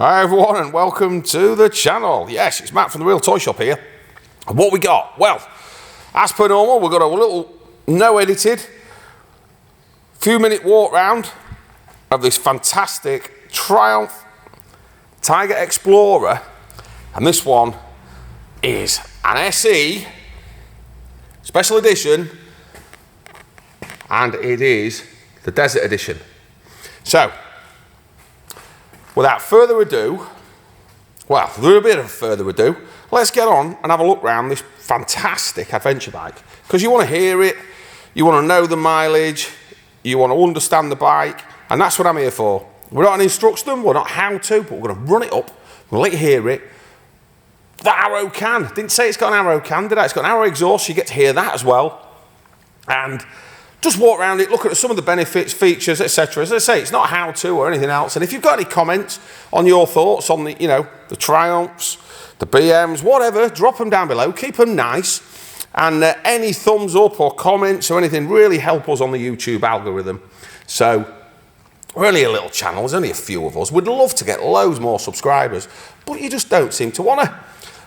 Hi everyone and welcome to the channel. Yes, it's Matt from the Real Toy Shop here. And what we got? Well, as per normal, we've got a little no-edited few-minute walk round of this fantastic Triumph Tiger Explorer. And this one is an SE special edition, and it is the Desert Edition. So, without further ado, well, a little bit of further ado, let's get on and have a look around this fantastic adventure bike. Because you want to hear it, you want to know the mileage, you want to understand the bike, and that's what I'm here for. We're not going to instruct them, we're not how to, but we're going to run it up, we'll let you hear it. The Arrow can, didn't say it's got an Arrow can, did I? It's got an Arrow exhaust, so you get to hear that as well. And just walk around it, look at some of the benefits, features, etc. As I say, it's not how to or anything else. And if you've got any comments on your thoughts on the, the Triumphs, the BMs, whatever, drop them down below. Keep them nice. And any thumbs up or comments or anything really help us on the YouTube algorithm. So we're only a little channel. There's only a few of us. We'd love to get loads more subscribers, but you just don't seem to want to.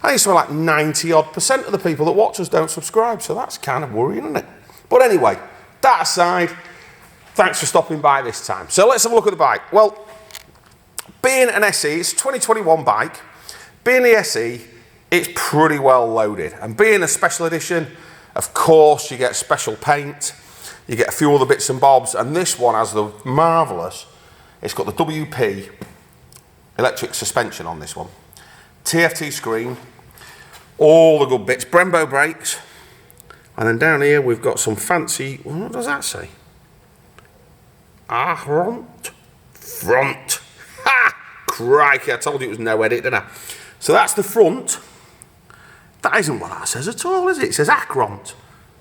I think something like 90% of the people that watch us don't subscribe. So that's kind of worrying, isn't it? But anyway, that aside, thanks for stopping by this time. So let's have a look at the bike. Well, being an SE, it's a 2021 bike. Being the SE, it's pretty well loaded. And being a special edition, of course, you get special paint, you get a few other bits and bobs, and this one has the marvellous, it's got the WP electric suspension on this one. TFT screen, all the good bits, Brembo brakes. And then down here we've got some fancy, what does that say? Front. Ha! Crikey, I told you it was no edit, didn't I? So that's the front. That isn't what that says at all, is it? It says Acront.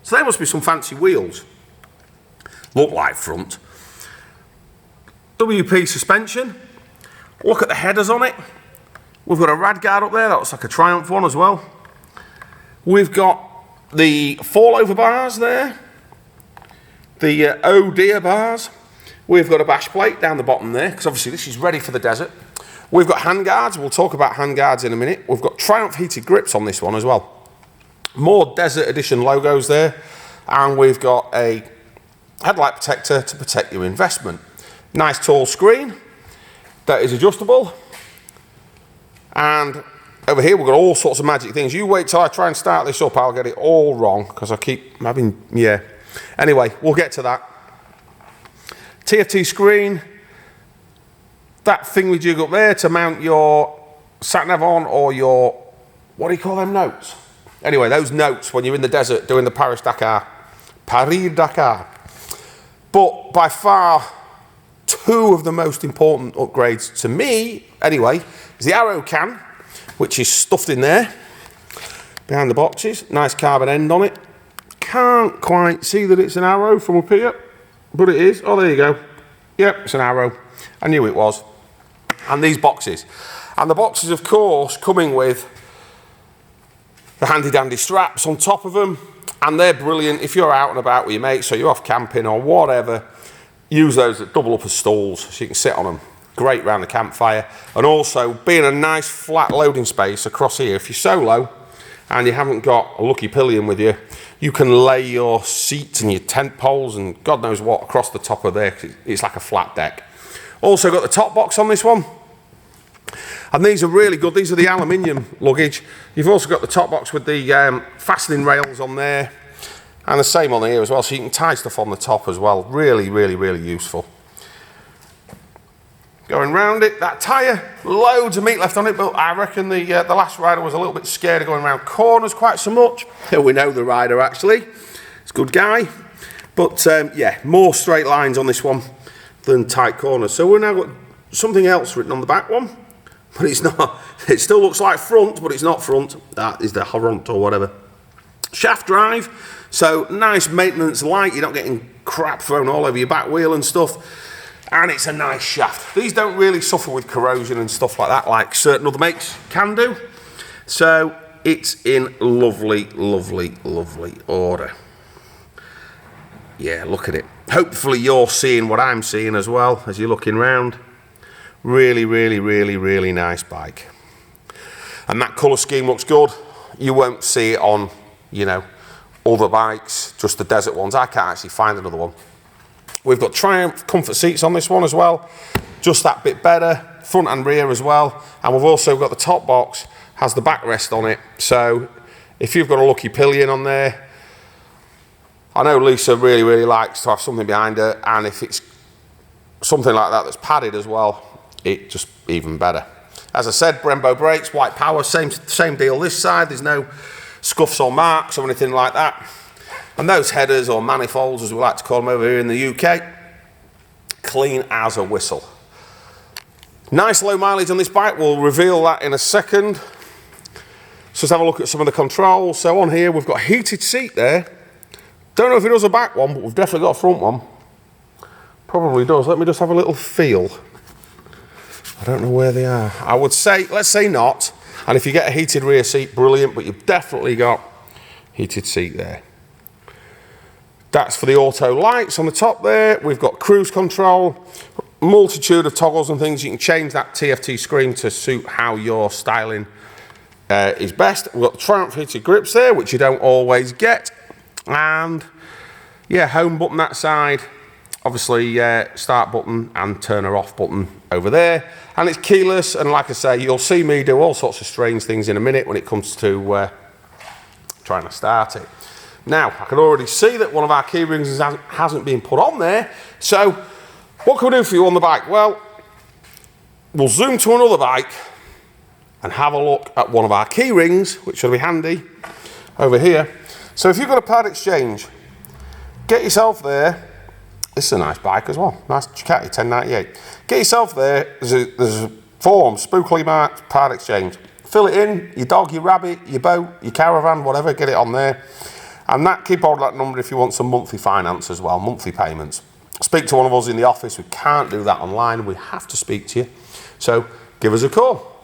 So there must be some fancy wheels. Look like front. WP suspension. Look at the headers on it. We've got a rad guard up there, that looks like a Triumph one as well. We've got the fall-over bars there, the oh dear bars. We've got a bash plate down the bottom there, because obviously this is ready for the desert. We've got hand guards, we'll talk about hand guards in a minute. We've got Triumph heated grips on this one as well. More Desert Edition logos there, and we've got a headlight protector to protect your investment. Nice tall screen that is adjustable. And over here we've got all sorts of magic things. You wait till I try and start this up, I'll get it all wrong because I keep having, yeah. Anyway, we'll get to that. TFT screen. That thing we jig up there to mount your sat-nav on, or your, what do you call them, notes? Anyway, those notes when you're in the desert doing the Paris-Dakar. But by far, two of the most important upgrades to me, anyway, is the Arrow can, which is stuffed in there behind the boxes. Nice carbon end on it. Can't quite see that it's an Arrow from up here, but it is. Oh, there you go. Yep, it's an Arrow. I knew it was. And these boxes. And the boxes, of course, coming with the handy-dandy straps on top of them. And they're brilliant if you're out and about with your mates, so you're off camping or whatever. Use those that double up as stools so you can sit on them. Great round the campfire. And also being a nice flat loading space across here, if you're solo and you haven't got a lucky pillion with you, you can lay your seats and your tent poles and God knows what across the top of there. It's like a flat deck. Also got the top box on this one, and these are really good. These are the Aluminium Luggage. You've also got the top box with the fastening rails on there, and the same on here as well, so you can tie stuff on the top as well. Really, really, really useful. Going round it, that tyre, loads of meat left on it, but I reckon the last rider was a little bit scared of going around corners quite so much. We know the rider actually, it's a good guy. But yeah, more straight lines on this one than tight corners. So we've now got something else written on the back one, but it's not, it still looks like front, but it's not front. That is the front or whatever. Shaft drive, so nice maintenance light, you're not getting crap thrown all over your back wheel and stuff. And it's a nice shaft. These don't really suffer with corrosion and stuff like that, like certain other makes can do. So it's in lovely, lovely, lovely order. Yeah, look at it. Hopefully you're seeing what I'm seeing as well as you're looking round. Really, really, really, really nice bike. And that colour scheme looks good. You won't see it on, you know, other bikes, just the desert ones. I can't actually find another one. We've got Triumph comfort seats on this one as well. Just that bit better, front and rear as well. And we've also got the top box, has the backrest on it. So if you've got a lucky pillion on there, I know Lisa really, really likes to have something behind her, and if it's something like that that's padded as well, it just even better. As I said, Brembo brakes, white power, same deal this side. There's no scuffs or marks or anything like that. And those headers, or manifolds as we like to call them over here in the UK, clean as a whistle. Nice low mileage on this bike, we'll reveal that in a second. So let's have a look at some of the controls. So on here we've got a heated seat there. Don't know if it does a back one, but we've definitely got a front one. Probably does. Let me just have a little feel. I don't know where they are. I would say, let's say not. And if you get a heated rear seat, brilliant, but you've definitely got heated seat there. That's for the auto lights on the top there. We've got cruise control, multitude of toggles and things. You can change that TFT screen to suit how your styling is best. We've got the Triumph heated grips there, which you don't always get. And yeah, home button that side. Obviously, start button and turner off button over there. And it's keyless, and like I say, you'll see me do all sorts of strange things in a minute when it comes to trying to start it. Now, I can already see that one of our key rings hasn't been put on there. So, what can we do for you on the bike? Well, we'll zoom to another bike and have a look at one of our key rings, which will be handy over here. So if you've got a part exchange, get yourself there. This is a nice bike as well. Nice Ducati 1098. Get yourself there. There's a form, spookily marked part exchange. Fill it in, your dog, your rabbit, your boat, your caravan, whatever, get it on there. And keep hold of that number if you want some monthly finance as well, monthly payments. Speak to one of us in the office. We can't do that online. We have to speak to you. So give us a call.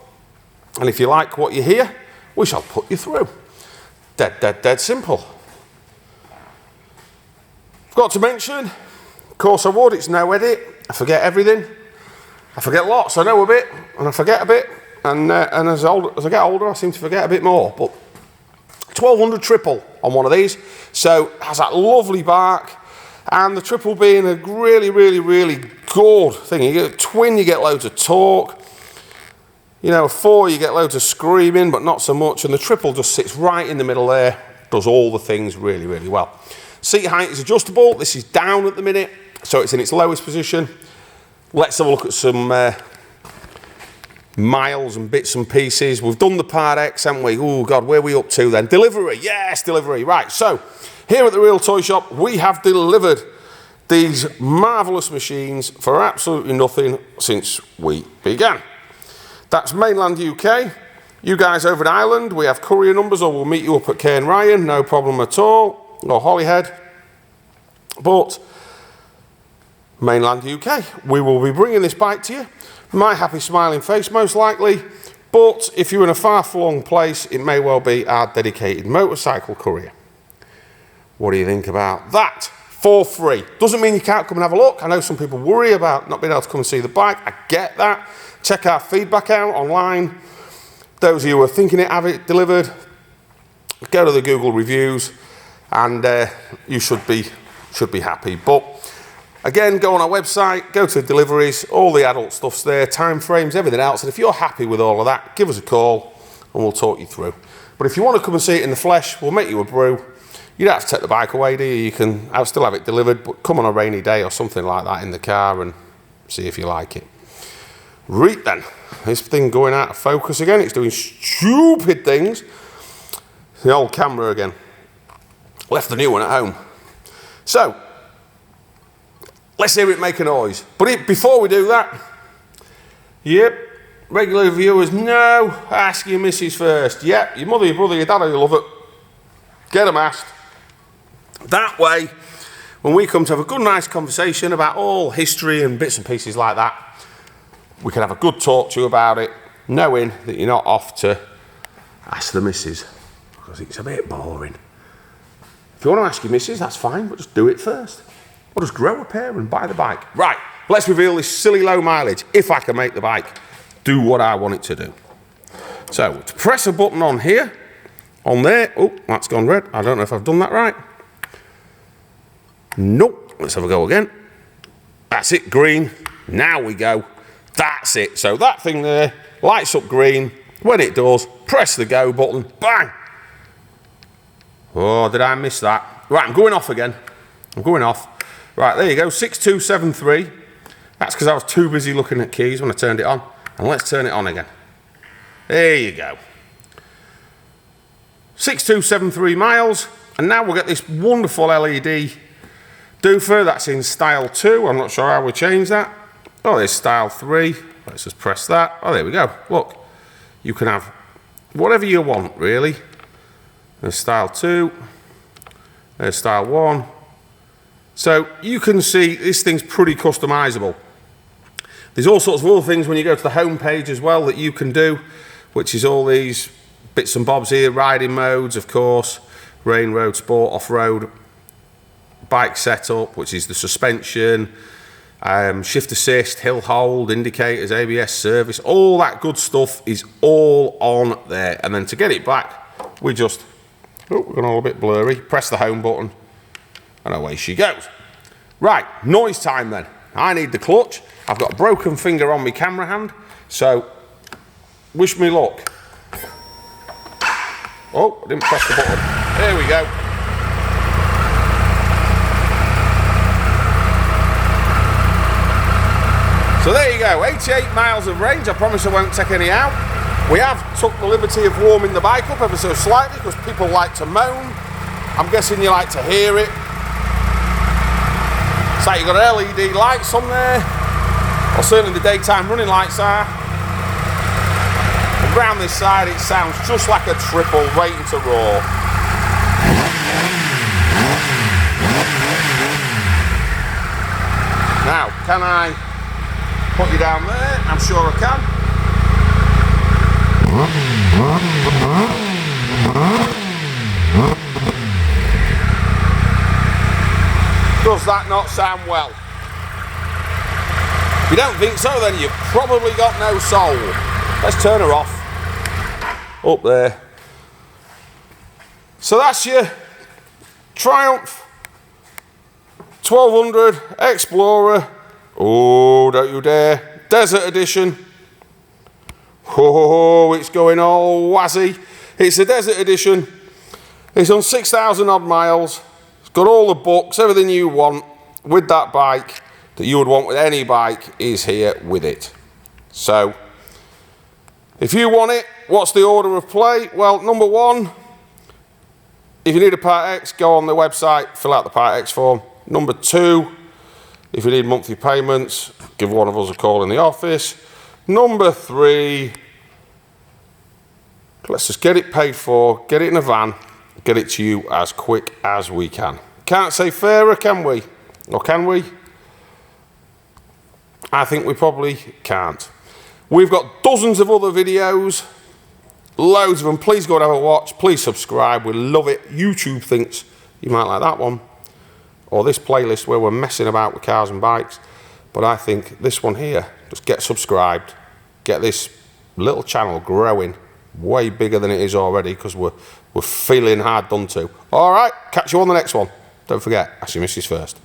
And if you like what you hear, we shall put you through. Dead simple. Forgot to mention, of course I would, it's no edit. I forget everything. I forget lots, I know a bit, and I forget a bit. And as I get older, I seem to forget a bit more. But 1200 triple on one of these. So it has that lovely bark. And the triple being a really, really, really good thing. You get a twin, you get loads of torque. You know, a 4, you get loads of screaming, but not so much. And the triple just sits right in the middle there, does all the things really, really well. Seat height is adjustable. This is down at the minute, so it's in its lowest position. Let's have a look at some miles and bits and pieces. We've done the Part X, haven't we? Oh, God, where are we up to then? Delivery. Yes, delivery. Right, so here at the Real Toy Shop, we have delivered these marvellous machines for absolutely nothing since we began. That's mainland UK. You guys over in Ireland, we have courier numbers, or we'll meet you up at Cairn Ryan, no problem at all, or Holyhead. But mainland UK, we will be bringing this bike to you. My happy smiling face, most likely. But if you're in a far-flung place, it may well be our dedicated motorcycle courier. What do you think about that? For free. Doesn't mean you can't come and have a look. I know some people worry about not being able to come and see the bike. I get that. Check our feedback out online. Those of you who are thinking it, have it delivered, go to the Google reviews, and you should be happy. But again, go on our website, go to deliveries, all the adult stuff's there, time frames, everything else. And if you're happy with all of that, give us a call and we'll talk you through. But if you want to come and see it in the flesh, we'll make you a brew. You don't have to take the bike away, do you? You can, I'll still have it delivered, but come on a rainy day or something like that in the car and see if you like it. Right then, this thing going out of focus again. It's doing stupid things. The old camera again. Left the new one at home. So, let's hear it make a noise. But before we do that, yep, regular viewers, no, ask your missus first. Yep, your mother, your brother, your dad, you love it. Get them asked. That way, when we come to have a good, nice conversation about all history and bits and pieces like that, we can have a good talk to you about it, knowing that you're not off to ask the missus, because it's a bit boring. If you want to ask your missus, that's fine, but just do it first. Or just grow a pair and buy the bike. Right, let's reveal this silly low mileage, if I can make the bike do what I want it to do. So, to press a button on here, on there, oh, that's gone red. I don't know if I've done that right. Nope, let's have a go again. That's it, green. Now we go. That's it. So that thing there lights up green. When it does, press the go button. Bang! Oh, did I miss that? Right, I'm going off again. I'm going off. Right, there you go, 6273. That's because I was too busy looking at keys when I turned it on. And let's turn it on again. There you go. 6273 miles. And now we'll get this wonderful LED doofer. That's in style 2. I'm not sure how we change that. Oh, there's style 3. Let's just press that. Oh, there we go. Look, you can have whatever you want, really. There's style 2. There's style 1. So you can see this thing's pretty customizable. There's all sorts of other things when you go to the home page as well that you can do, which is all these bits and bobs here. Riding modes, of course. Rain, road, sport, off-road. Bike setup, which is the suspension. Shift assist, hill hold, indicators, ABS service, all that good stuff is all on there. And then to get it back, we just, oh, we're going all a bit blurry, press the home button, and away she goes. Right, noise time then. I need the clutch. I've got a broken finger on my camera hand, so wish me luck. Oh, I didn't press the button. There we go. So there you go, 88 miles of range. I promise I won't take any out. We have took the liberty of warming the bike up ever so slightly because people like to moan. I'm guessing you like to hear it. It's like you've got LED lights on there, or certainly the daytime running lights are. And round this side it sounds just like a triple waiting to roar. Now, can I put you down there? I'm sure I can. Does that not sound well? If you don't think so, then you've probably got no soul. Let's turn her off. Up there. So that's your Triumph 1200 Explorer. Oh, don't you dare. Desert Edition. Oh, it's going all wazzy. It's a Desert Edition. It's on 6,000 odd miles. It's got all the books, everything you want with that bike that you would want with any bike is here with it. So, if you want it, what's the order of play? Well, number one, if you need a Part X, go on the website, fill out the Part X form. Number two, if you need monthly payments, give one of us a call in the office. Number three, let's just get it paid for, get it in a van, get it to you as quick as we can. Can't say fairer, can we? Or can we? I think we probably can't. We've got dozens of other videos, loads of them. Please go and have a watch. Please subscribe. We love it. YouTube thinks you might like that one, or this playlist where we're messing about with cars and bikes. But I think this one here, just get subscribed, get this little channel growing way bigger than it is already, because we're feeling hard done to. All right, catch you on the next one. Don't forget, ask your missus first.